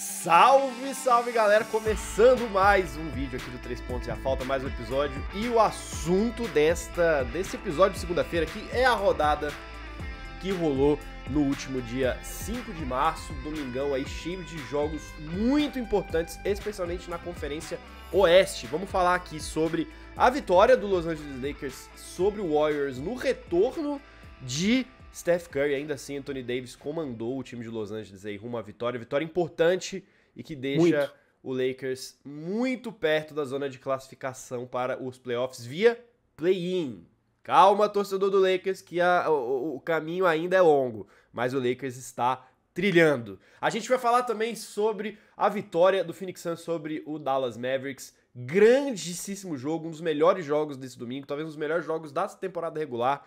Salve, salve galera, começando mais um vídeo aqui do 3 Pontos e a Falta, mais um episódio. E o assunto desse episódio de segunda-feira aqui é a rodada que rolou no último dia 5 de março, domingão aí, cheio de jogos muito importantes, especialmente na Conferência Oeste. Vamos falar aqui sobre a vitória do Los Angeles Lakers sobre o Warriors no retorno de Steph Curry. Ainda assim, Anthony Davis comandou o time de Los Angeles aí rumo à vitória importante e que deixa o Lakers muito perto da zona de classificação para os playoffs via play-in. Calma, torcedor do Lakers, que o caminho ainda é longo, mas o Lakers está trilhando. A gente vai falar também sobre a vitória do Phoenix Suns sobre o Dallas Mavericks. Grandíssimo jogo, um dos melhores jogos desse domingo, talvez um dos melhores jogos da temporada regular.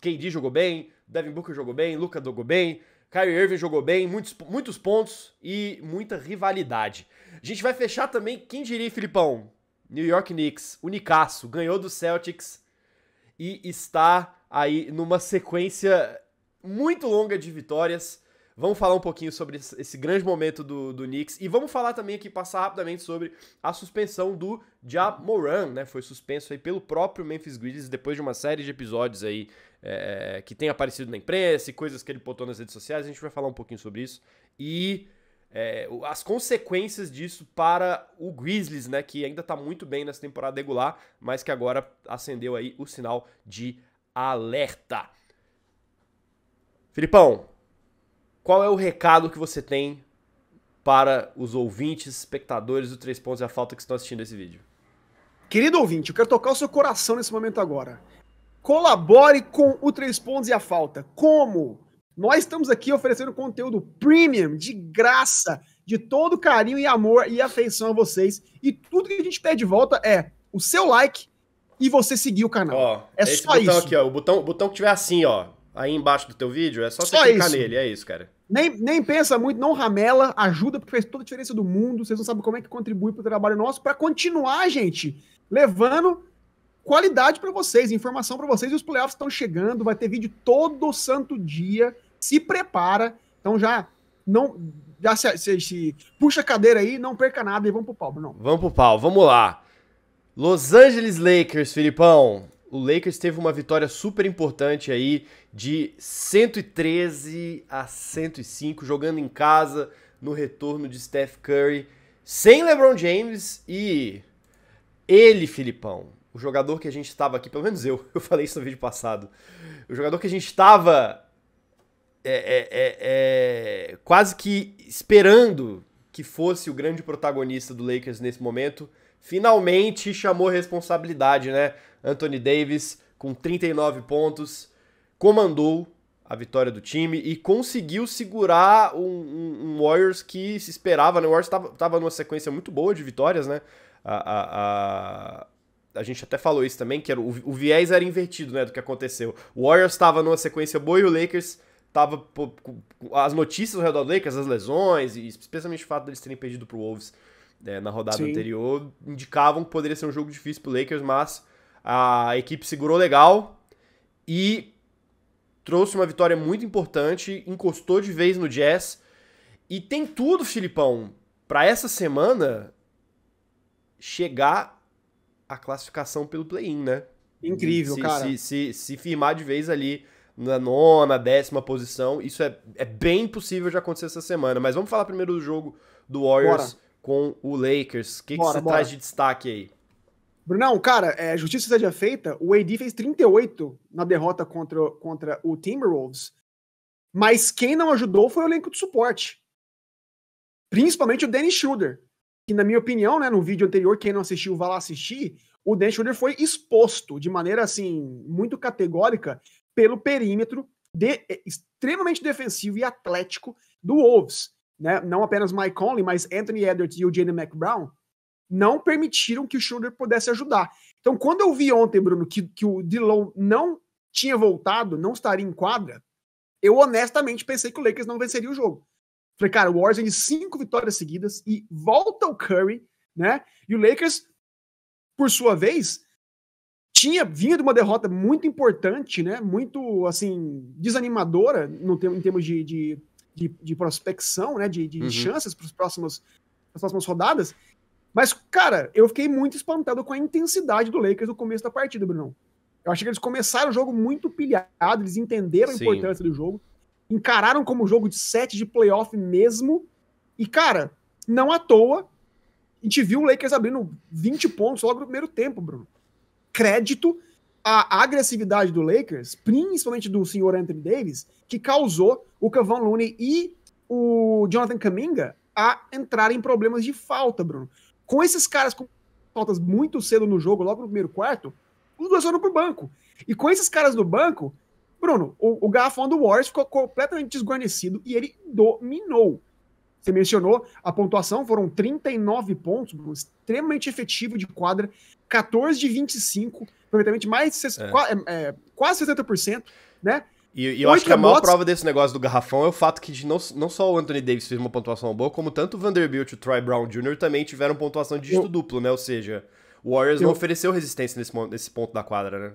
KD jogou bem, Devin Booker jogou bem, Luka jogou bem, Kyrie Irving jogou bem, muitos pontos e muita rivalidade. A gente vai fechar também, quem diria, Filipão? New York Knicks, o Nicasso, ganhou do Celtics e está aí numa sequência muito longa de vitórias. Vamos falar um pouquinho sobre esse grande momento do Knicks e vamos falar também aqui, passar rapidamente sobre a suspensão do Ja Morant, né? Foi suspenso aí pelo próprio Memphis Grizzlies depois de uma série de episódios aí que tem aparecido na imprensa e coisas que ele botou nas redes sociais. A gente vai falar um pouquinho sobre isso e as consequências disso para o Grizzlies, né? Que ainda tá muito bem nessa temporada regular, mas que agora acendeu aí o sinal de alerta. Filipão, qual é o recado que você tem para os ouvintes, espectadores do 3 Pontos e a Falta que estão assistindo esse vídeo? Querido ouvinte, eu quero tocar o seu coração nesse momento agora. Colabore com o 3 Pontos e a Falta. Como? Nós estamos aqui oferecendo conteúdo premium, de graça, de todo carinho e amor e afeição a vocês. E tudo que a gente pede de volta é o seu like e você seguir o canal. Ó, é esse só botão isso. Aqui, ó, o botão que tiver assim, ó, aí embaixo do teu vídeo, é só você clicar nele, é isso, cara. Nem pensa muito, não ramela, ajuda, porque faz toda a diferença do mundo. Vocês não sabem como é que contribui para o trabalho nosso, para continuar, gente, levando qualidade para vocês, informação para vocês. E os playoffs estão chegando, vai ter vídeo todo santo dia. Se prepara. Então se puxa a cadeira aí, não perca nada e vamos pro pau, Bruno. Vamos pro pau, vamos lá. Los Angeles Lakers, Filipão. O Lakers teve uma vitória super importante aí de 113-105, jogando em casa no retorno de Steph Curry, sem LeBron James e ele, Filipão, o jogador que a gente estava aqui, pelo menos eu falei isso no vídeo passado, o jogador que a gente estava quase que esperando que fosse o grande protagonista do Lakers nesse momento, finalmente chamou responsabilidade, né? Anthony Davis, com 39 pontos, comandou a vitória do time e conseguiu segurar um Warriors que se esperava, né? O Warriors estava numa sequência muito boa de vitórias, né? A gente até falou isso também, que o viés era invertido, né, do que aconteceu. O Warriors estava numa sequência boa e o Lakers tava as notícias ao redor do Lakers, as lesões, e especialmente o fato deles terem perdido pro Wolves na rodada anterior, indicavam que poderia ser um jogo difícil pro Lakers, mas a equipe segurou legal e trouxe uma vitória muito importante, encostou de vez no Jazz, e tem tudo, Filipão, para essa semana chegar a classificação pelo play-in, né? Incrível, cara. Se firmar de vez ali na 9ª, 10ª posição, isso é bem possível de acontecer essa semana. Mas vamos falar primeiro do jogo do Warriors com o Lakers. O que você traz de destaque aí? Brunão, cara, justiça seja feita, o AD fez 38 na derrota contra o Timberwolves, mas quem não ajudou foi o elenco de suporte. Principalmente o Dennis Schroeder, que na minha opinião, né, no vídeo anterior, quem não assistiu, vá lá assistir, o Dennis Schroeder foi exposto de maneira, assim, muito categórica pelo perímetro extremamente defensivo e atlético do Wolves, né? Não apenas Mike Conley, mas Anthony Edwards e o Jaylen McBrown não permitiram que o Schroeder pudesse ajudar. Então, quando eu vi ontem, Bruno, que o D'Lo não tinha voltado, não estaria em quadra, eu honestamente pensei que o Lakers não venceria o jogo. Falei, cara, o Warriors tem 5 vitórias seguidas e volta o Curry, né? E o Lakers, por sua vez, vinha de uma derrota muito importante, né? Muito, assim, desanimadora em termos de de prospecção, né? De chances para as próximas rodadas. Mas, cara, eu fiquei muito espantado com a intensidade do Lakers no começo da partida, Brunão. Eu achei que eles começaram o jogo muito pilhados, eles entenderam a importância do jogo, encararam como um jogo de 7 de playoff mesmo, e, cara, não à toa, a gente viu o Lakers abrindo 20 pontos logo no primeiro tempo, Bruno. Crédito à agressividade do Lakers, principalmente do senhor Anthony Davis, que causou o Kevon Looney e o Jonathan Kuminga a entrar em problemas de falta, Bruno. Com esses caras com faltas muito cedo no jogo, logo no primeiro quarto, os dois foram pro banco. E com esses caras no banco, Bruno, o garrafão do Warriors ficou completamente desguarnecido e ele dominou. Você mencionou a pontuação, foram 39 pontos, Bruno, extremamente efetivo de quadra, 14 de 25, provavelmente quase 60%, né? E eu acho que a maior prova desse negócio do garrafão é o fato que não só o Anthony Davis fez uma pontuação boa, como tanto o Vanderbilt e o Troy Brown Jr. também tiveram pontuação de dígito duplo, né? Ou seja, o Warriors não ofereceu resistência nesse ponto da quadra, né?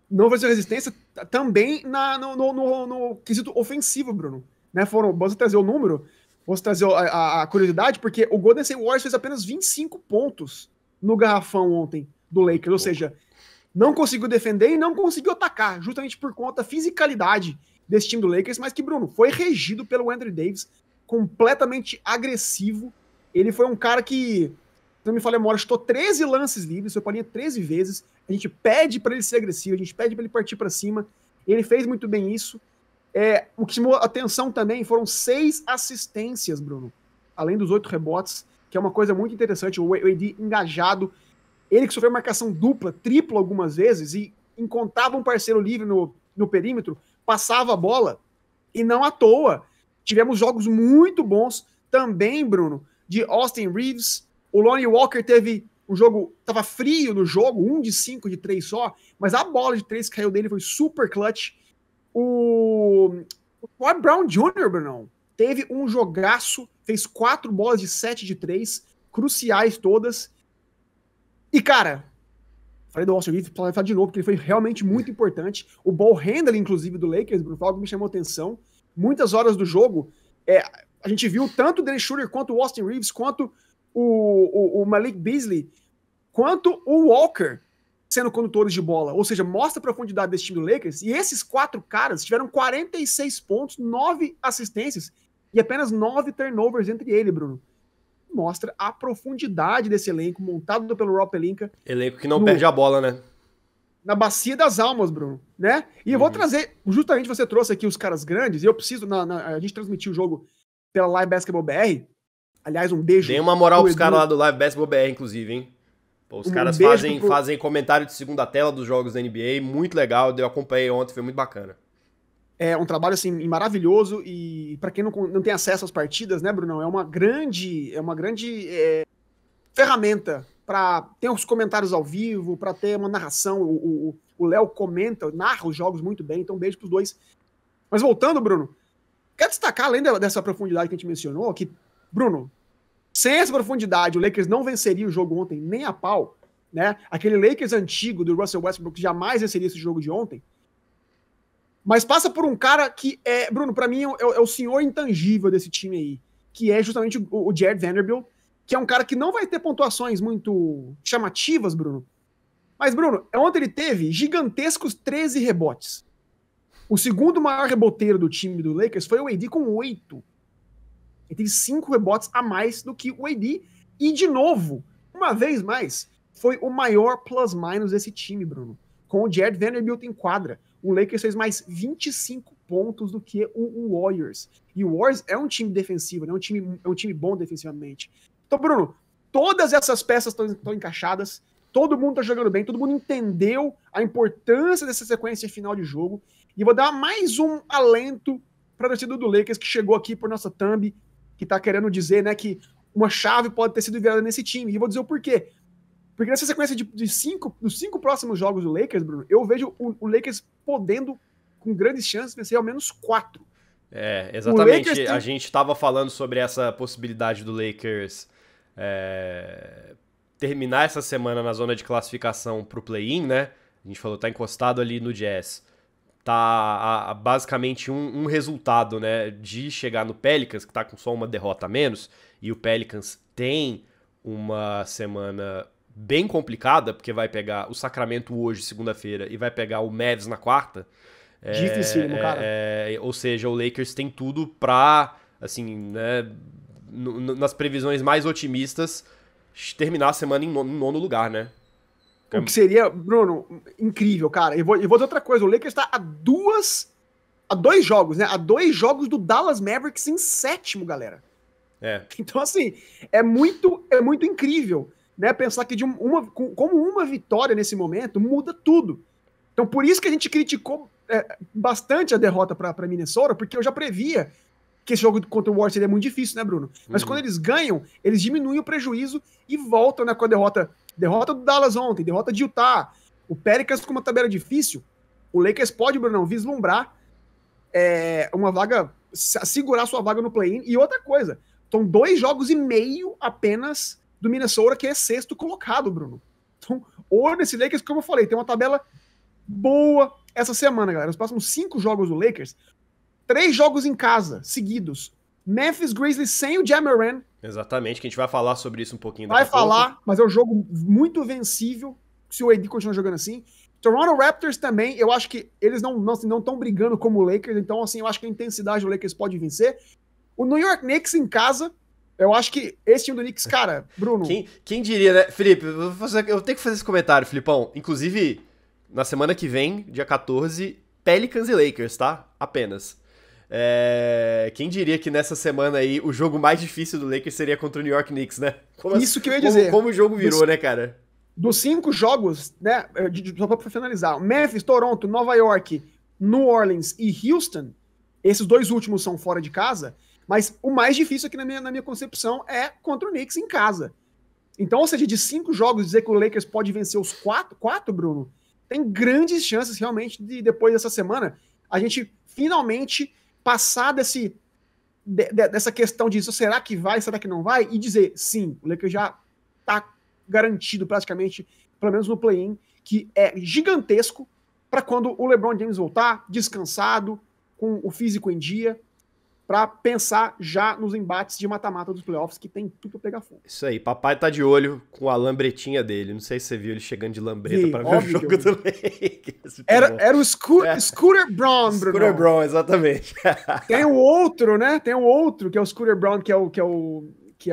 Não ofereceu resistência também no quesito ofensivo, Bruno. Né? Vamos trazer o número, vamos trazer a curiosidade, porque o Golden State Warriors fez apenas 25 pontos no garrafão ontem do Lakers, ou seja, não conseguiu defender e não conseguiu atacar, justamente por conta da fisicalidade desse time do Lakers, mas que, Bruno, foi regido pelo Anthony Davis, completamente agressivo. Ele foi um cara que, se não me falha a memória, chutou 13 lances livres, foi pra linha 13 vezes. A gente pede para ele ser agressivo, a gente pede para ele partir para cima. Ele fez muito bem isso. O que chamou atenção também foram 6 assistências, Bruno, além dos 8 rebotes, que é uma coisa muito interessante. O AD engajado, ele que sofreu marcação dupla, tripla algumas vezes, e encontrava um parceiro livre no perímetro, passava a bola, e não à toa. Tivemos jogos muito bons também, Bruno, de Austin Reeves. O Lonnie Walker teve um jogo, tava frio no jogo, 1 de 5 de 3 só, mas a bola de 3 que caiu dele foi super clutch. O Troy Brown Jr., Bruno, teve um jogaço, fez 4 bolas de 7 de 3, cruciais todas. E, cara, falei do Austin Reeves, falar de novo, porque ele foi realmente muito importante. O ball handling, inclusive, do Lakers, Bruno, foi algo que me chamou atenção. Muitas horas do jogo, a gente viu tanto o Dennis Schroeder, quanto o Austin Reeves, quanto o Malik Beasley, quanto o Walker sendo condutores de bola. Ou seja, mostra a profundidade desse time do Lakers. E esses 4 caras tiveram 46 pontos, 9 assistências e apenas 9 turnovers entre ele, Bruno. Mostra a profundidade desse elenco montado pelo Rob Pelinka. Elenco que não perde a bola, né? Na bacia das almas, Bruno, né? E eu vou trazer, justamente você trouxe aqui os caras grandes, e eu preciso, a gente transmitiu o jogo pela Live Basketball BR, aliás, um beijo. Dê uma moral pros caras lá do Live Basketball BR, inclusive, hein? Pô, os caras fazem comentário de segunda tela dos jogos da NBA, muito legal, eu acompanhei ontem, foi muito bacana. É um trabalho, assim, maravilhoso, e para quem não tem acesso às partidas, né, Bruno, é uma grande ferramenta para ter os comentários ao vivo, para ter uma narração. O Léo narra os jogos muito bem, então beijo pros dois. Mas voltando, Bruno, quero destacar, além dessa profundidade que a gente mencionou, que, Bruno, sem essa profundidade, o Lakers não venceria o jogo ontem nem a pau, né? Aquele Lakers antigo do Russell Westbrook jamais venceria esse jogo de ontem. Mas passa por um cara que Bruno, pra mim é o senhor intangível desse time aí, que é justamente o Jared Vanderbilt, que é um cara que não vai ter pontuações muito chamativas, Bruno. Mas, Bruno, ontem ele teve gigantescos 13 rebotes. O segundo maior reboteiro do time do Lakers foi o AD com 8. Ele teve 5 rebotes a mais do que o AD. E, de novo, uma vez mais, foi o maior plus-minus desse time, Bruno. Com o Jared Vanderbilt em quadra. O Lakers fez mais 25 pontos do que o Warriors. E o Warriors é um time defensivo, né? É um time bom defensivamente. Então, Bruno, todas essas peças estão encaixadas, todo mundo tá jogando bem, todo mundo entendeu a importância dessa sequência final de jogo. E vou dar mais um alento para a torcida do Lakers, que chegou aqui por nossa thumb, que tá querendo dizer, né, que uma chave pode ter sido virada nesse time. E eu vou dizer o porquê. Porque nessa sequência dos 5 próximos jogos do Lakers, Bruno, eu vejo o Lakers podendo, com grandes chances, vencer ao menos 4. Exatamente. A gente estava falando sobre essa possibilidade do Lakers terminar essa semana na zona de classificação pro play-in, né? A gente falou, tá encostado ali no Jazz. tá basicamente um resultado, né, de chegar no Pelicans, que tá com só uma derrota a menos, e o Pelicans tem uma semana bem complicada, porque vai pegar o Sacramento hoje, segunda-feira, e vai pegar o Mavs na quarta. Dificílimo, cara. Ou seja, o Lakers tem tudo pra, assim, né, nas previsões mais otimistas, terminar a semana em nono lugar, né? O que seria, Bruno, incrível, cara. E vou dizer outra coisa, o Lakers tá a dois jogos, né? A 2 jogos do Dallas Mavericks em sétimo, galera. Então, assim, é muito incrível, né? Pensar que como uma vitória nesse momento muda tudo. Então, por isso que a gente criticou bastante a derrota para Minnesota, porque eu já previa que esse jogo contra o Warriors seria muito difícil, né, Bruno? Mas quando eles ganham, eles diminuem o prejuízo e voltam, né, com a derrota do Dallas ontem, derrota de Utah, o Pelicans com uma tabela difícil. O Lakers pode, Bruno, vislumbrar uma vaga, segurar sua vaga no play-in. E outra coisa, são 2 jogos e meio apenas do Minnesota, que é sexto colocado, Bruno. Então, ou nesse Lakers, como eu falei, tem uma tabela boa essa semana, galera. Os próximos 5 jogos do Lakers, 3 jogos em casa, seguidos. Memphis Grizzlies sem o Ja Morant. Exatamente, que a gente vai falar sobre isso um pouquinho daqui a pouco. Mas é um jogo muito vencível, se o AD continuar jogando assim. Toronto Raptors também, eu acho que eles não estão brigando como o Lakers, então assim, eu acho que a intensidade do Lakers pode vencer. O New York Knicks em casa, eu acho que esse time do Knicks, cara, Bruno... Quem diria, né? Felipe, eu tenho que fazer esse comentário, Filipão. Inclusive, na semana que vem, dia 14, Pelicans e Lakers, tá? Apenas. Quem diria que nessa semana aí o jogo mais difícil do Lakers seria contra o New York Knicks, né? Isso que eu ia dizer. Como o jogo virou, né, cara? Dos 5 jogos, né, só pra finalizar, Memphis, Toronto, Nova York, New Orleans e Houston, esses 2 últimos são fora de casa, mas o mais difícil aqui na minha concepção é contra o Knicks em casa. Então, ou seja, de 5 jogos, dizer que o Lakers pode vencer os 4, Bruno, tem grandes chances realmente de, depois dessa semana, a gente finalmente passar dessa questão de será que vai, será que não vai, e dizer, sim, o Lakers já tá garantido praticamente, pelo menos no play-in, que é gigantesco para quando o LeBron James voltar, descansado, com o físico em dia, para pensar já nos embates de mata-mata dos playoffs, que tem tudo pra pegar fogo. Isso aí, papai tá de olho com a lambretinha dele. Não sei se você viu ele chegando de lambreta pra ver o jogo do Lakers. Era o Scooter Braun, Bruno. Scooter Braun, exatamente. Tem o outro, né? Tem o outro, que é o Scooter Braun, que é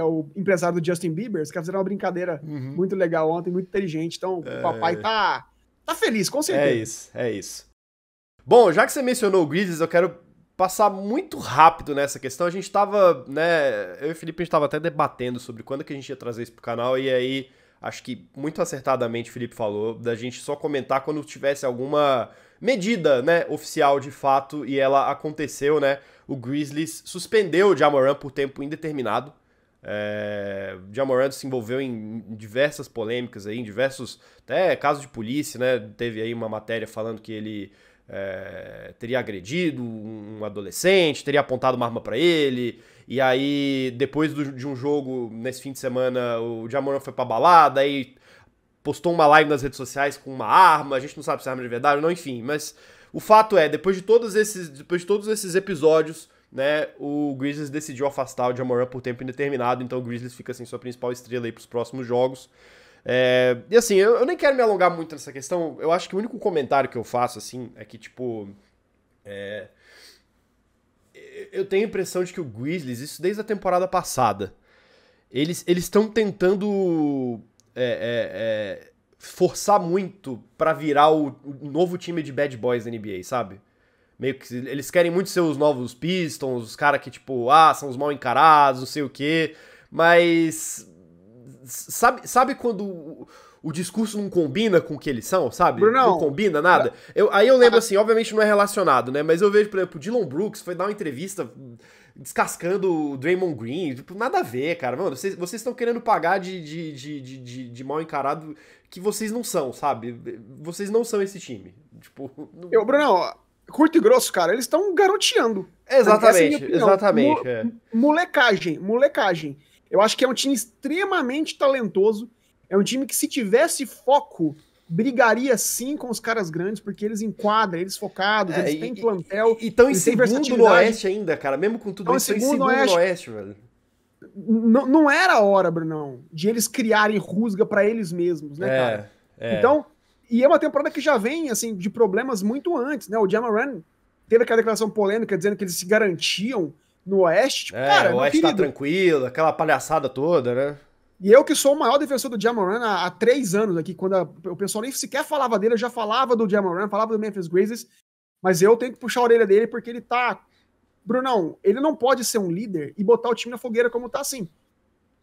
o empresário do Justin Bieber. Os caras fizeram uma brincadeira muito legal ontem, muito inteligente. Então, o papai tá feliz, com certeza. É isso. Bom, já que você mencionou o Grizzlies, eu quero passar muito rápido nessa questão. A gente tava, né, eu e o Felipe, a gente tava até debatendo sobre quando que a gente ia trazer isso pro canal, e aí, acho que muito acertadamente o Felipe falou, da gente só comentar quando tivesse alguma medida, né, oficial de fato, e ela aconteceu, né, o Grizzlies suspendeu o Ja Morant por tempo indeterminado. Ja Morant se envolveu em diversas polêmicas aí, em diversos até casos de polícia, né, teve aí uma matéria falando que ele teria agredido um adolescente, teria apontado uma arma pra ele, e aí depois de um jogo nesse fim de semana o Ja Morant foi pra balada, aí postou uma live nas redes sociais com uma arma, a gente não sabe se é arma de verdade ou não, enfim, mas o fato é, depois de todos esses episódios, né, o Grizzlies decidiu afastar o Ja Morant por tempo indeterminado, então o Grizzlies fica sem sua principal estrela aí pros próximos jogos. E assim, eu nem quero me alongar muito nessa questão. Eu acho que o único comentário que eu faço, assim, é que, tipo, eu tenho a impressão de que o Grizzlies, isso desde a temporada passada, eles estão tentando forçar muito pra virar o novo time de bad boys da NBA, sabe? Meio que eles querem muito ser os novos Pistons, os caras que, tipo, são os mal encarados, não sei o quê, mas... Sabe quando o discurso não combina com o que eles são, sabe? Brunão, não combina nada? Aí eu lembro assim, obviamente não é relacionado, né? Mas eu vejo, por exemplo, o Dillon Brooks foi dar uma entrevista descascando o Draymond Green. Tipo, nada a ver, cara. Mano, vocês estão querendo pagar de mal encarado que vocês não são, sabe? Vocês não são esse time. Tipo... Brunão, curto e grosso, cara, eles estão garoteando. Exatamente. Molecagem. Eu acho que é um time extremamente talentoso. É um time que, se tivesse foco brigaria sim com os caras grandes, porque eles enquadram, eles focados, eles têm plantel. E estão em segundo no Oeste ainda, cara. Mesmo com tudo isso, estão em segundo no Oeste, velho. Não era a hora, Brunão, de eles criarem rusga pra eles mesmos, né, cara? Então, e é uma temporada que já vem, assim, de problemas muito antes, né? O Ja Morant teve aquela declaração polêmica dizendo que eles se garantiam no Oeste. Tipo, cara, o Oeste tá tranquilo, aquela palhaçada toda, né? E eu que sou o maior defensor do Ja Morant há 3 anos aqui, quando o pessoal nem sequer falava dele, eu já falava do Ja Morant, falava do Memphis Grizzlies, mas eu tenho que puxar a orelha dele porque ele tá... Brunão, ele não pode ser um líder e botar o time na fogueira como tá assim.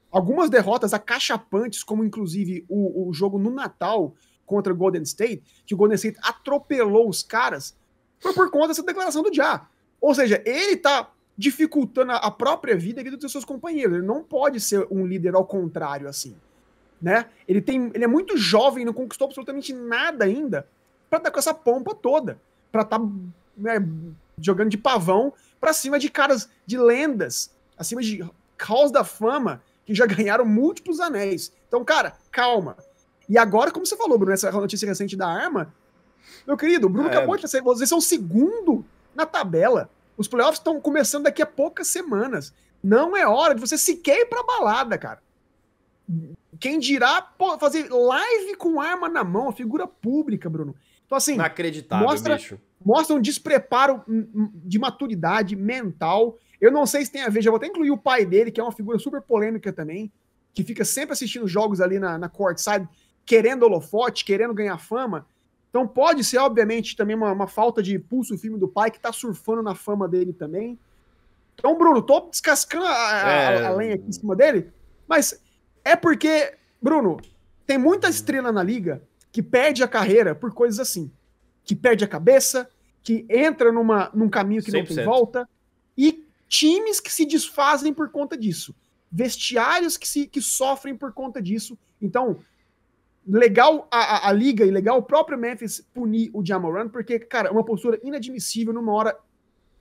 Algumas derrotas acachapantes, como inclusive o jogo no Natal contra o Golden State, que o Golden State atropelou os caras, foi por conta dessa declaração do Ja. Ou seja, ele tá dificultando a própria vida e a vida dos seus companheiros. Ele não pode ser um líder ao contrário, assim. Né? Ele é muito jovem, não conquistou absolutamente nada ainda pra estar com essa pompa toda. Pra estar jogando de pavão pra cima de caras, de lendas, acima de halls da fama, que já ganharam múltiplos anéis. Então, cara, calma. E agora, como você falou, Bruno, essa notícia recente da arma, meu querido, o Bruno acabou de dizer, vocês são segundo na tabela. Os playoffs estão começando daqui a poucas semanas. Não é hora de você sequer ir pra balada, cara. Quem dirá fazer live com arma na mão, a figura pública, Bruno. Então, assim, inacreditável, bicho. Mostra um despreparo de maturidade mental. Eu não sei se tem a ver, já vou até incluir o pai dele, que é uma figura super polêmica também, que fica sempre assistindo jogos ali na courtside, querendo holofote, querendo ganhar fama. Então pode ser, obviamente, também uma falta de pulso firme do pai, que tá surfando na fama dele também. Então, Bruno, tô descascando a lenha aqui em cima dele, mas é porque, Bruno, tem muita estrela na liga que perde a carreira por coisas assim. Que perde a cabeça, que entra num caminho que 100%. Não tem volta, e times que se desfazem por conta disso. Vestiários que sofrem por conta disso. Então, legal a liga e legal o próprio Memphis punir o Ja Morant, porque, cara, é uma postura inadmissível numa hora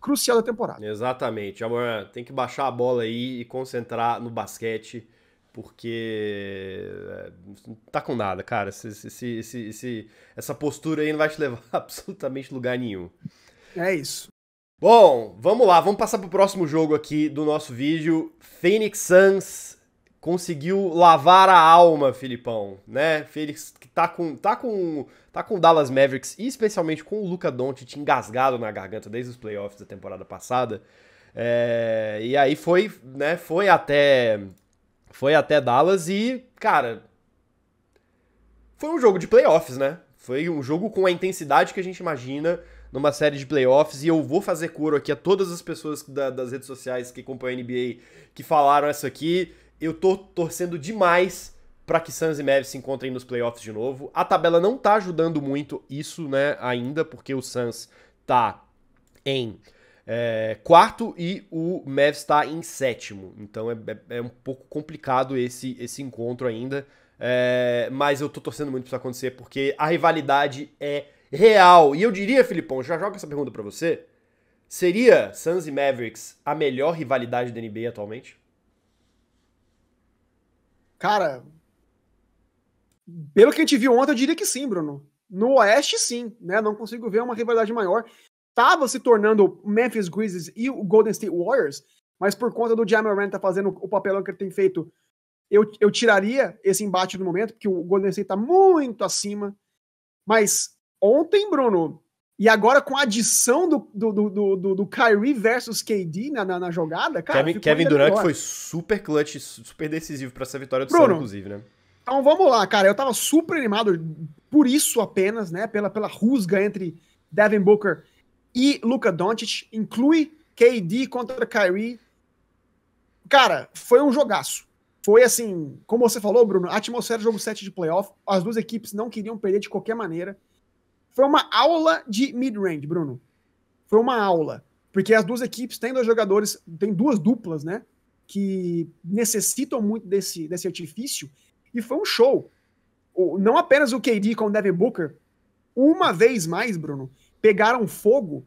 crucial da temporada. Exatamente. Ja Morant tem que baixar a bola aí e concentrar no basquete, porque não tá com nada, cara. Essa postura aí não vai te levar a absolutamente lugar nenhum. É isso. Bom, vamos lá, vamos passar pro próximo jogo aqui do nosso vídeo. Phoenix Suns conseguiu lavar a alma, Filipão, né? Phoenix que tá com Dallas Mavericks, e especialmente com o Luka Doncic engasgado na garganta desde os playoffs da temporada passada. E aí foi até Dallas e, cara, foi um jogo de playoffs, né? Foi um jogo com a intensidade que a gente imagina numa série de playoffs, e eu vou fazer coro aqui a todas as pessoas das redes sociais que acompanham a NBA que falaram isso aqui. Eu tô torcendo demais pra que Suns e Mavs se encontrem nos playoffs de novo. A tabela não tá ajudando muito isso, né, ainda, porque o Suns tá em quarto e o Mavs tá em sétimo. Então é um pouco complicado esse encontro ainda. Mas eu tô torcendo muito pra isso acontecer, porque a rivalidade é real. E eu diria, Filipão, já jogo essa pergunta pra você. Seria Suns e Mavericks a melhor rivalidade da NBA atualmente? Cara, pelo que a gente viu ontem, eu diria que sim, Bruno. No Oeste, sim, né? Não consigo ver uma rivalidade maior. Tava se tornando o Memphis Grizzlies e o Golden State Warriors, mas por conta do Ja Morant tá fazendo o papelão que ele tem feito, eu tiraria esse embate no momento, porque o Golden State tá muito acima. Mas ontem, Bruno, e agora com a adição do Kyrie versus KD na jogada, cara... Kevin Durant foi super clutch, super decisivo pra essa vitória do Suns, inclusive, né? Então vamos lá, cara. Eu tava super animado por isso apenas, né? Pela rusga entre Devin Booker e Luka Doncic. Inclui KD contra Kyrie. Cara, foi um jogaço. Foi assim, como você falou, Bruno, a atmosfera do jogo 7 de playoff, as duas equipes não queriam perder de qualquer maneira. Foi uma aula de mid-range, Bruno. Foi uma aula. Porque as duas equipes têm dois jogadores, tem duas duplas, né? Que necessitam muito desse artifício. E foi um show. Não apenas o KD com o Devin Booker, uma vez mais, Bruno, pegaram fogo,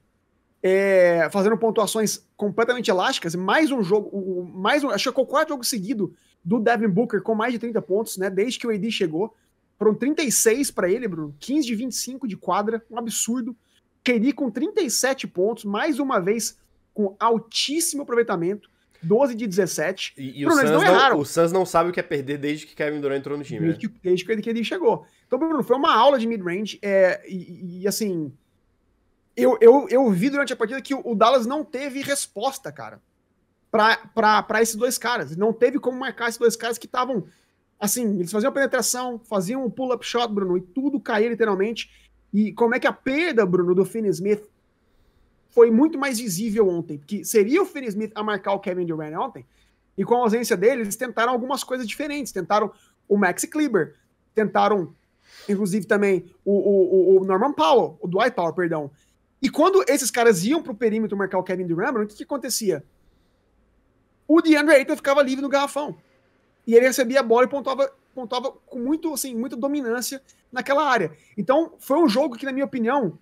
fazendo pontuações completamente elásticas. Mais um jogo, acho que foi o quarto jogo seguido do Devin Booker com mais de 30 pontos, né? Desde que o AD chegou. Foram 36 para ele, Bruno. 15 de 25 de quadra, um absurdo. KD com 37 pontos, mais uma vez com altíssimo aproveitamento, 12 de 17. E o Suns não sabe o que é perder desde que Kevin Durant entrou no time, desde que ele chegou. Então, Bruno, foi uma aula de mid-range, e assim, eu vi durante a partida que o Dallas não teve resposta, cara, pra esses dois caras. Não teve como marcar esses dois caras que estavam, assim, eles faziam a penetração, faziam um pull-up shot, Bruno, e tudo caía literalmente. E como é que a perda, Bruno, do Finney-Smith foi muito mais visível ontem, que seria o Finney-Smith a marcar o Kevin Durant ontem, e com a ausência dele, eles tentaram algumas coisas diferentes, tentaram o Maxi Kleber, tentaram, inclusive, também o Norman Powell, o Dwight Powell, perdão. E quando esses caras iam pro perímetro marcar o Kevin Durant, o que acontecia? O DeAndre Ayton ficava livre no garrafão, e ele recebia a bola e pontuava com muito, assim, muita dominância naquela área. Então, foi um jogo que, na minha opinião,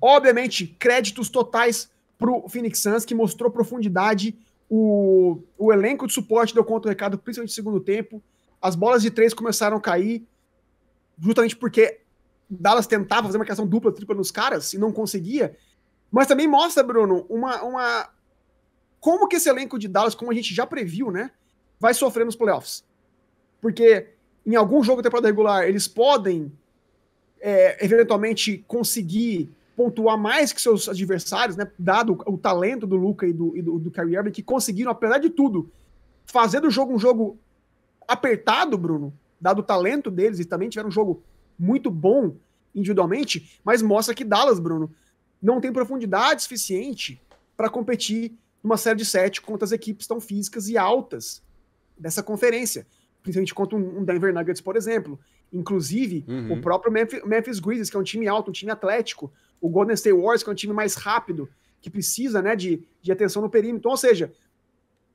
obviamente, créditos totais pro Phoenix Suns, que mostrou profundidade. O elenco de suporte deu conta do recado, principalmente no segundo tempo. As bolas de três começaram a cair, justamente porque Dallas tentava fazer marcação dupla, tripla nos caras e não conseguia. Mas também mostra, Bruno, como que esse elenco de Dallas, como a gente já previu, né, vai sofrer nos playoffs. Porque em algum jogo da temporada regular eles podem eventualmente conseguir pontuar mais que seus adversários, né, dado o talento do Luka e do Kyrie Irving, que conseguiram, apesar de tudo, fazer do jogo um jogo apertado, Bruno, dado o talento deles, e também tiveram um jogo muito bom individualmente, mas mostra que Dallas, Bruno, não tem profundidade suficiente para competir numa série de 7 contra as equipes tão físicas e altas dessa conferência, principalmente contra um Denver Nuggets, por exemplo. Inclusive, o próprio Memphis Grizzlies, que é um time alto, um time atlético, o Golden State Warriors, que é um time mais rápido, que precisa, né, de atenção no perímetro. Então, ou seja,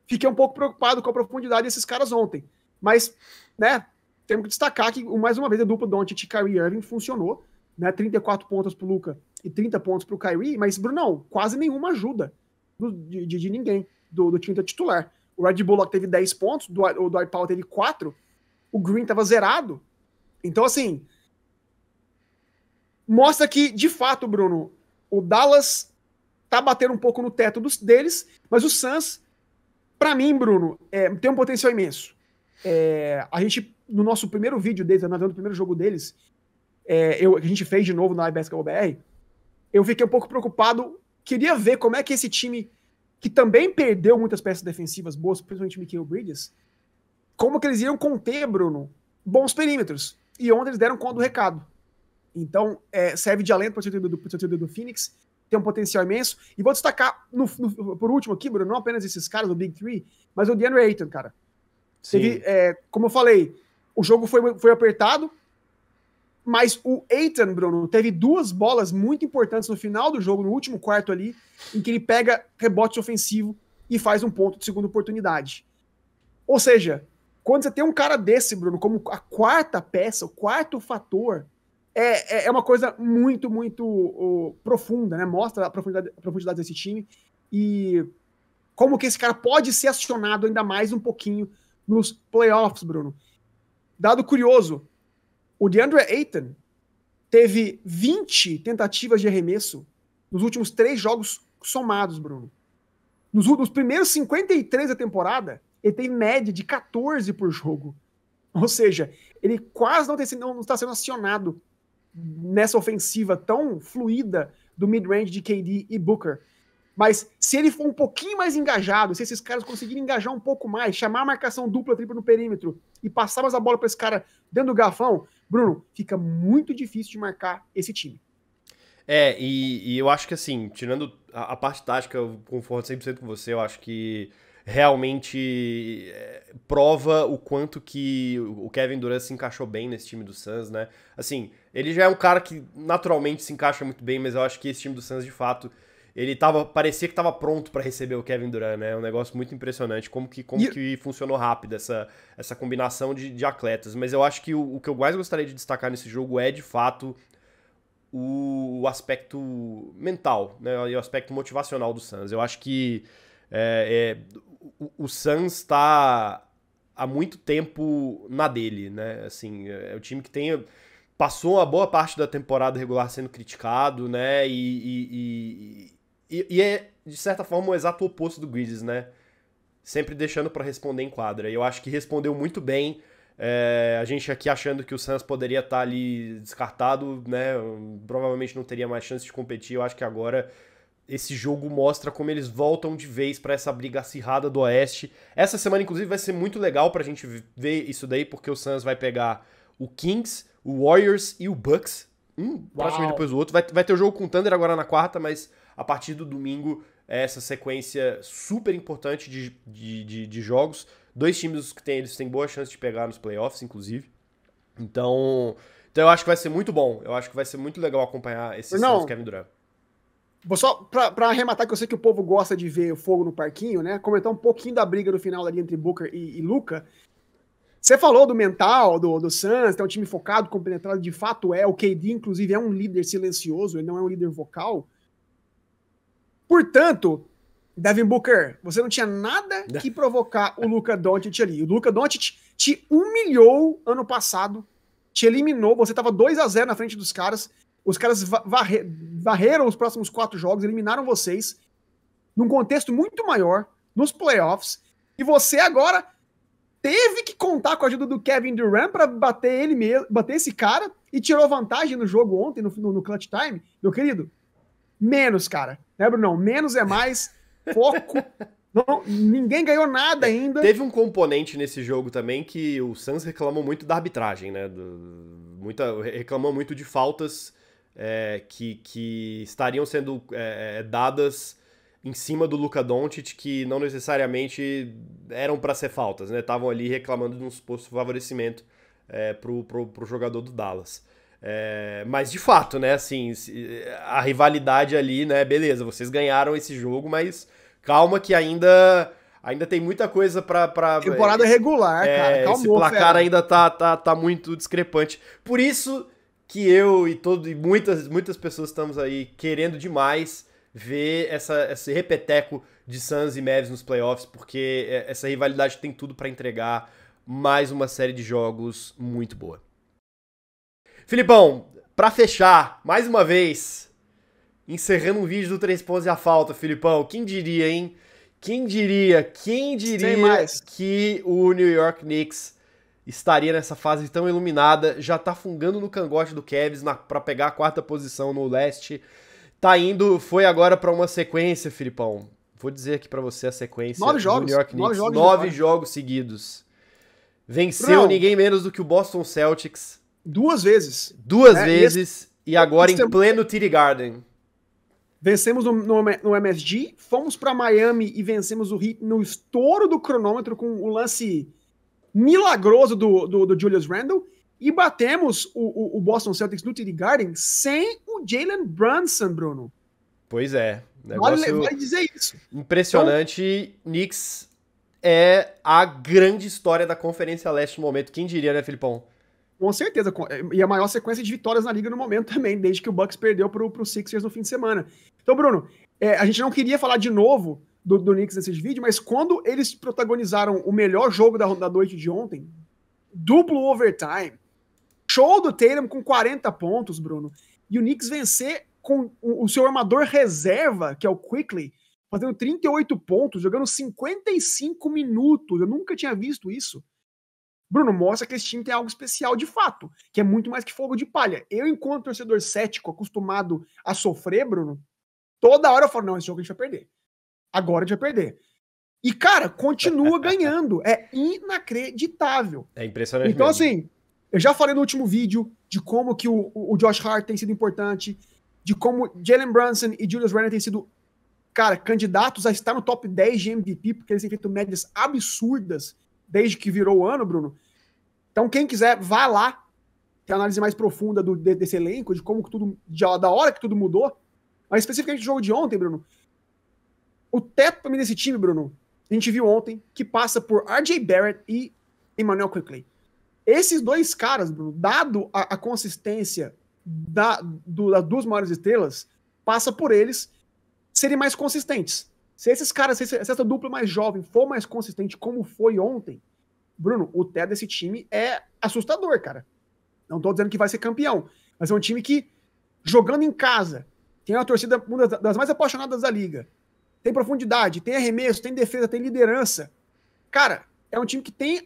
fiquei um pouco preocupado com a profundidade desses caras ontem. Mas, né, temos que destacar que, mais uma vez, a dupla Doncic e Kyrie Irving funcionou, né, 34 pontos pro Luka e 30 pontos pro Kyrie, mas, Brunão, quase nenhuma ajuda de ninguém, do time titular. O Red Bullock teve 10 pontos, o Dwight Powell teve 4, o Green tava zerado. Então, assim, mostra que, de fato, Bruno, o Dallas tá batendo um pouco no teto dos mas o Suns, pra mim, Bruno, tem um potencial imenso. A gente, no nosso primeiro vídeo deles, analisando o primeiro jogo deles, que a gente fez de novo na iBasketball BR, eu fiquei um pouco preocupado, queria ver como é que esse time, que também perdeu muitas peças defensivas boas, principalmente o Mikal Bridges, como que eles iriam conter, Bruno, bons perímetros. E ontem eles deram conta do recado. Então, serve de alento para o torcedor do Phoenix, tem um potencial imenso. E vou destacar, por último aqui, Bruno, não apenas esses caras, o Big Three, mas o DeAndre Ayton, cara. Teve, como eu falei, o jogo foi apertado, mas o Ayton, Bruno, teve 2 bolas muito importantes no final do jogo, no último quarto ali, em que ele pega rebote ofensivo e faz um ponto de segunda oportunidade. Ou seja, quando você tem um cara desse, Bruno, como a quarta peça, o quarto fator, é uma coisa muito, muito profunda, né? Mostra a profundidade desse time e como que esse cara pode ser acionado ainda mais um pouquinho nos playoffs, Bruno. Dado curioso, o DeAndre Ayton teve 20 tentativas de arremesso nos últimos 3 jogos somados, Bruno. Nos primeiros 53 da temporada, ele tem média de 14 por jogo. Ou seja, ele quase não está sendo acionado nessa ofensiva tão fluida do mid-range de KD e Booker. Mas se ele for um pouquinho mais engajado, se esses caras conseguirem engajar um pouco mais, chamar a marcação dupla, tripla no perímetro e passar mais a bola para esse cara dentro do garrafão, Bruno, fica muito difícil de marcar esse time. E eu acho que assim, tirando a parte tática, eu concordo 100% com você, eu acho que realmente prova o quanto que o Kevin Durant se encaixou bem nesse time do Suns, né? Assim, ele já é um cara que naturalmente se encaixa muito bem, mas eu acho que esse time do Suns, de fato, parecia que estava pronto para receber o Kevin Durant, né? É um negócio muito impressionante, como que funcionou rápido essa combinação de atletas. Mas eu acho que o que eu mais gostaria de destacar nesse jogo é, de fato, o aspecto mental, né? E o aspecto motivacional do Suns. Eu acho que o Suns está há muito tempo na dele, né? Assim, é o time que passou uma boa parte da temporada regular sendo criticado, né? E é, de certa forma, o exato oposto do Grizzlies, né? Sempre deixando pra responder em quadra. E eu acho que respondeu muito bem. A gente aqui achando que o Suns poderia estar ali descartado, né? Provavelmente não teria mais chance de competir. Eu acho que agora esse jogo mostra como eles voltam de vez pra essa briga acirrada do Oeste. Essa semana, inclusive, vai ser muito legal pra gente ver isso daí, porque o Suns vai pegar o Kings, o Warriors e o Bucks. Praticamente depois do outro. Vai ter o jogo com o Thunder agora na quarta, mas a partir do domingo é essa sequência super importante de jogos. 2 times que eles têm boa chance de pegar nos playoffs, inclusive. Então eu acho que vai ser muito bom. Eu acho que vai ser muito legal acompanhar esse Suns Kevin Durant. Vou só, pra arrematar, que eu sei que o povo gosta de ver o fogo no parquinho, né? Comentar um pouquinho da briga no final ali entre Booker e Luka. Você falou do mental, do Suns, tem um time focado, compenetrado, de fato é. O KD, inclusive, é um líder silencioso, ele não é um líder vocal. Portanto, Devin Booker, você não tinha nada que provocar o Luka Doncic ali. O Luka Doncic te humilhou ano passado, te eliminou, você tava 2-0 na frente dos caras. Os caras varreram os próximos 4 jogos, eliminaram vocês, num contexto muito maior, nos playoffs, e você agora teve que contar com a ajuda do Kevin Durant para bater esse cara, e tirou vantagem no jogo ontem, no clutch time. Meu querido, menos, cara. Né, Bruno? Menos é mais, foco. Não, ninguém ganhou nada ainda. Teve um componente nesse jogo também que o Suns reclamou muito da arbitragem, né? Reclamou muito de faltas que estariam sendo dadas em cima do Luka Doncic, que não necessariamente eram para ser faltas, né? Estavam ali reclamando de um suposto favorecimento pro jogador do Dallas. Mas de fato, né? Assim, a rivalidade ali, né? Beleza, vocês ganharam esse jogo, mas calma que ainda tem muita coisa pra temporada regular, cara. Calma, esse placar ainda tá muito discrepante. Por isso que eu e muitas pessoas estamos aí querendo demais ver esse repeteco de Suns e Mavs nos playoffs, porque essa rivalidade tem tudo pra entregar mais uma série de jogos muito boa. Filipão, pra fechar, mais uma vez, encerrando um vídeo do 3 pontos e a falta, Filipão, quem diria, hein? Quem diria que o New York Knicks estaria nessa fase tão iluminada, já tá fungando no cangote do Cavs pra pegar a 4ª posição no leste, foi agora pra uma sequência, Filipão, vou dizer aqui pra você a sequência 9 jogos, do New York Knicks, 9 jogos seguidos, venceu ninguém menos do que o Boston Celtics, 2 vezes. 2 vezes, e agora em pleno TD Garden. Vencemos no MSG, fomos pra Miami e vencemos o Heat no estouro do cronômetro com o lance milagroso do Julius Randle, e batemos o Boston Celtics no TD Garden sem o Jalen Brunson, Bruno. Pois é. Vale dizer isso. Impressionante. Então, Knicks é a grande história da Conferência Leste no momento. Quem diria, né, Filipão? Com certeza. E a maior sequência de vitórias na liga no momento também, desde que o Bucks perdeu pro Sixers no fim de semana. Então, Bruno, a gente não queria falar de novo do Knicks nesse vídeo, mas quando eles protagonizaram o melhor jogo da noite de ontem, duplo overtime, show do Tatum com 40 pontos, Bruno, e o Knicks vencer com o seu armador reserva, que é o Quickley, fazendo 38 pontos, jogando 55 minutos. Eu nunca tinha visto isso. Bruno, mostra que esse time tem algo especial de fato, que é muito mais que fogo de palha. Eu, enquanto torcedor cético, acostumado a sofrer, Bruno, toda hora eu falo, não, esse jogo a gente vai perder. Agora a gente vai perder. E, cara, continua ganhando. É inacreditável. É impressionante então, mesmo. Assim, eu já falei no último vídeo de como que o Josh Hart tem sido importante, de como Jalen Brunson e Julius Randle têm sido, cara, candidatos a estar no top 10 de MVP, porque eles têm feito médias absurdas desde que virou o ano, Bruno. Então, quem quiser, vá lá, ter a análise mais profunda desse elenco, de como que tudo, da hora que tudo mudou. Mas especificamente o jogo de ontem, Bruno, o teto pra mim desse time, Bruno, a gente viu ontem, que passa por RJ Barrett e Emmanuel Quickley. Esses 2 caras, Bruno, dado a consistência das 2 maiores estrelas, passa por eles serem mais consistentes. Se esses caras, se essa dupla mais jovem for mais consistente como foi ontem, Bruno, o teto desse time é assustador, cara. Não tô dizendo que vai ser campeão, mas é um time que, jogando em casa, tem uma torcida uma das mais apaixonadas da liga, tem profundidade, tem arremesso, tem defesa, tem liderança. Cara, é um time que tem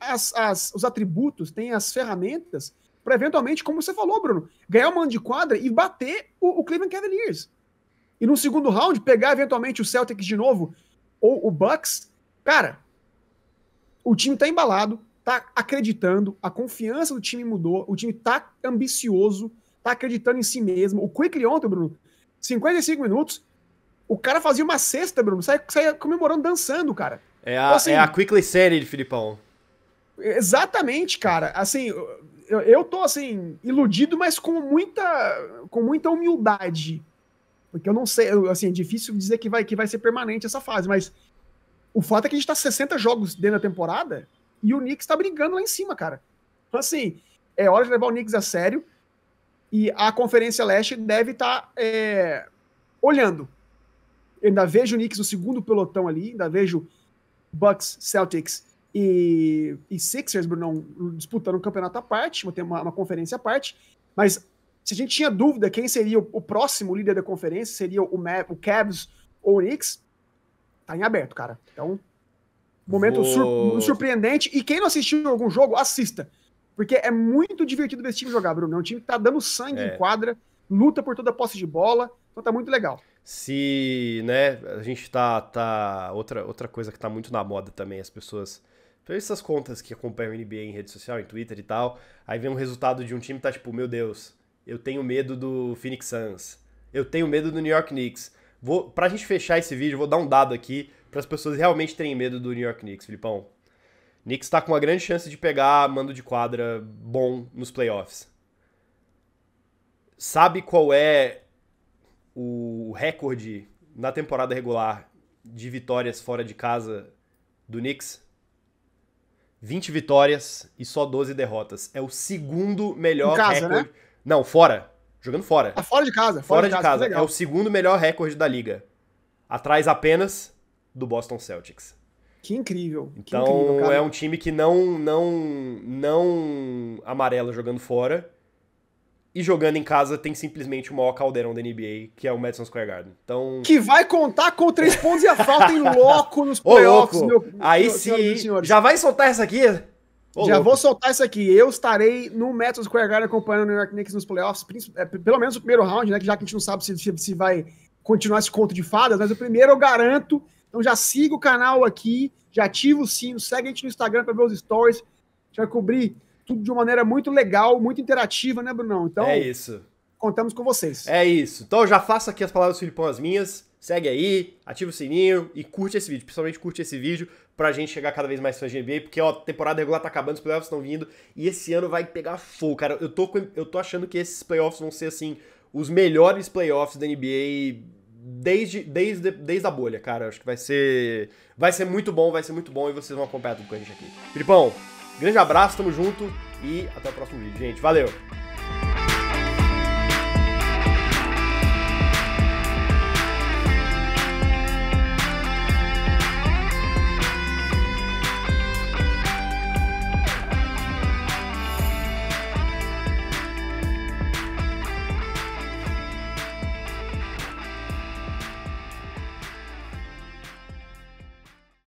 os atributos, tem as ferramentas para eventualmente, como você falou, Bruno, ganhar um mando de quadra e bater o Cleveland Cavaliers. E no segundo round, pegar eventualmente o Celtics de novo, ou o Bucks. Cara, o time tá embalado, tá acreditando, a confiança do time mudou, o time tá ambicioso, tá acreditando em si mesmo. O Quickly ontem, Bruno, 55 minutos, o cara fazia uma cesta, Bruno, saia comemorando, dançando, cara. É a Quickly Série de Filipão. Exatamente, cara. Assim, eu tô, assim, iludido, mas com muita humildade. Porque eu não sei, assim, é difícil dizer que vai ser permanente essa fase, mas o fato é que a gente tá 60 jogos dentro da temporada e o Knicks tá brigando lá em cima, cara. Então, assim, é hora de levar o Knicks a sério e a Conferência Leste deve estar olhando. Eu ainda vejo o Knicks no segundo pelotão ali, ainda vejo Bucks, Celtics e Sixers, Brunão, disputando um campeonato à parte, tem uma conferência à parte, mas se a gente tinha dúvida quem seria o próximo líder da conferência, seria o Cavs ou o Knicks, tá em aberto, cara. Então, momento surpreendente. E quem não assistiu algum jogo, assista. Porque é muito divertido ver esse time jogar, Bruno. É um time que tá dando sangue em quadra, luta por toda a posse de bola. Então tá muito legal. Se, né, a gente tá outra coisa que tá muito na moda também, as pessoas, essas contas que acompanham o NBA em rede social, em Twitter e tal, aí vem um resultado de um time que tá tipo, meu Deus, eu tenho medo do Phoenix Suns, eu tenho medo do New York Knicks. Pra gente fechar esse vídeo, vou dar um dado aqui para as pessoas realmente terem medo do New York Knicks, Filipão. Knicks tá com uma grande chance de pegar mando de quadra bom nos playoffs. Sabe qual é o recorde na temporada regular de vitórias fora de casa do Knicks? 20 vitórias e só 12 derrotas. É o segundo melhor casa, recorde. Né? Não, fora. Jogando fora. Fora de casa. Fora de casa. É o segundo melhor recorde da liga. Atrás apenas do Boston Celtics. Que incrível. Então, que incrível, cara. É um time que não amarela jogando fora. E jogando em casa tem simplesmente o maior caldeirão da NBA, que é o Madison Square Garden. Então... Que vai contar com 3 pontos e a falta em loco nos playoffs, Aí sim, já vai soltar essa aqui? Vou soltar isso aqui. Eu estarei no Madison Square Garden acompanhando o New York Knicks nos playoffs, pelo menos o primeiro round, né? Que já que a gente não sabe se vai continuar esse conto de fadas, mas o primeiro eu garanto. Então já siga o canal aqui, já ativa o sino, segue a gente no Instagram para ver os stories. A gente vai cobrir tudo de uma maneira muito legal, muito interativa, né, Brunão? Então, é isso. Contamos com vocês. É isso. Então já faço aqui as palavras do Filipão, as minhas. Segue aí, ativa o sininho e curte esse vídeo. Principalmente curte esse vídeo pra gente chegar cada vez mais fãs de NBA, porque ó, a temporada regular tá acabando, os playoffs estão vindo e esse ano vai pegar fogo, cara. Eu tô achando que esses playoffs vão ser, assim, os melhores playoffs da NBA desde a bolha, cara. Acho que vai ser muito bom e vocês vão acompanhar tudo com a gente aqui. Filipão, grande abraço, tamo junto e até o próximo vídeo, gente. Valeu!